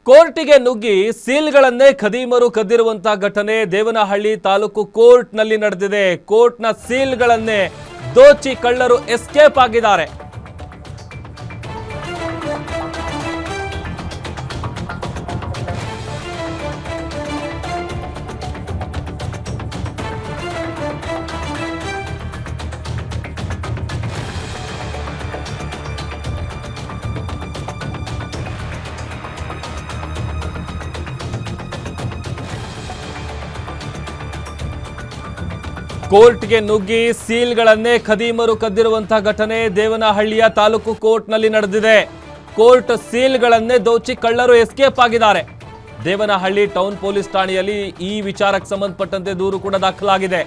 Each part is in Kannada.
ಕೋರ್ಟಿಗೆ ನುಗ್ಗಿ ಸೀಲ್ಗಳನ್ನೇ ಖದೀಮರು ಕದ್ದಿರುವಂತಹ ಘಟನೆ ದೇವನಹಳ್ಳಿ ತಾಲೂಕು ಕೋರ್ಟ್ನಲ್ಲಿ ನಡೆದಿದೆ. ಕೋರ್ಟ್ನ ಸೀಲ್ಗಳನ್ನೇ ದೋಚಿ ಕಳ್ಳರು ಎಸ್ಕೇಪ್ ಆಗಿದ್ದಾರೆ. ಕೋರ್ಟ್ಗೆ ನುಗ್ಗಿ ಸೀಲ್ಗಳನ್ನೇ ಖದೀಮರು ಕದ್ದಿರುವಂತಹ ಘಟನೆ ದೇವನಹಳ್ಳಿಯ ತಾಲೂಕು ಕೋರ್ಟ್ನಲ್ಲಿ ನಡೆದಿದೆ. ಕೋರ್ಟ್ ಸೀಲ್ಗಳನ್ನೇ ದೋಚಿ ಕಳ್ಳರು ಎಸ್ಕೇಪ್ ಆಗಿದ್ದಾರೆ. ದೇವನಹಳ್ಳಿ ಟೌನ್ ಪೊಲೀಸ್ ಠಾಣೆಯಲ್ಲಿ ಈ ವಿಚಾರಕ್ಕೆ ಸಂಬಂಧಪಟ್ಟಂತೆ ದೂರು ಕೂಡ ದಾಖಲಾಗಿದೆ.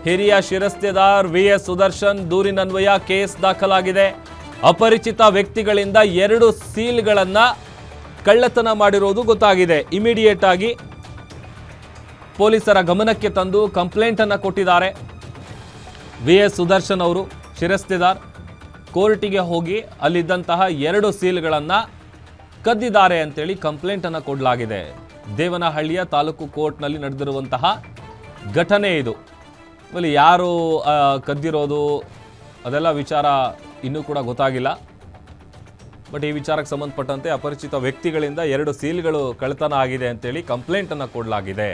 ಹಿರಿಯ ಶಿರಸ್ತೆದಾರ್ ವಿಎಸ್ ಸುದರ್ಶನ್ ದೂರಿನನ್ವಯ ಕೇಸ್ ದಾಖಲಾಗಿದೆ. ಅಪರಿಚಿತ ವ್ಯಕ್ತಿಗಳಿಂದ 2 ಸೀಲ್ಗಳನ್ನ ಕಳ್ಳತನ ಮಾಡಿರುವುದು ಗೊತ್ತಾಗಿದೆ. ಇಮಿಡಿಯೇಟ್ ಆಗಿ ಪೊಲೀಸರ ಗಮನಕ್ಕೆ ತಂದು ಕಂಪ್ಲೇಂಟ್ ಅನ್ನು ಕೊಟ್ಟಿದ್ದಾರೆ. ವಿಎಸ್ ಸುದರ್ಶನ್ ಅವರು ಶಿರಸ್ತೆದಾರ್ ಕೋರ್ಟಿಗೆ ಹೋಗಿ ಅಲ್ಲಿದ್ದಂತಹ 2 ಸೀಲ್ಗಳನ್ನು ಕದ್ದಿದ್ದಾರೆ ಅಂತೇಳಿ ಕಂಪ್ಲೇಂಟ್ ಅನ್ನು ಕೊಡಲಾಗಿದೆ. ದೇವನಹಳ್ಳಿಯ ತಾಲೂಕು ಕೋರ್ಟ್ನಲ್ಲಿ ನಡೆದಿರುವಂತಹ ಘಟನೆ ಇದು. ಅಲ್ಲಿ ಯಾರು ಕದ್ದಿರೋದು ಅದೆಲ್ಲ ವಿಚಾರ ಇನ್ನೂ ಕೂಡ ಗೊತ್ತಾಗಿಲ್ಲ. ಬಟ್ ಈ ವಿಚಾರಕ್ಕೆ ಸಂಬಂಧಪಟ್ಟಂತೆ ಅಪರಿಚಿತ ವ್ಯಕ್ತಿಗಳಿಂದ 2 ಸೀಲ್ಗಳು ಕಳ್ಳತನ ಆಗಿದೆ ಅಂತೇಳಿ ಕಂಪ್ಲೇಂಟ್ ಅನ್ನು ಕೊಡಲಾಗಿದೆ.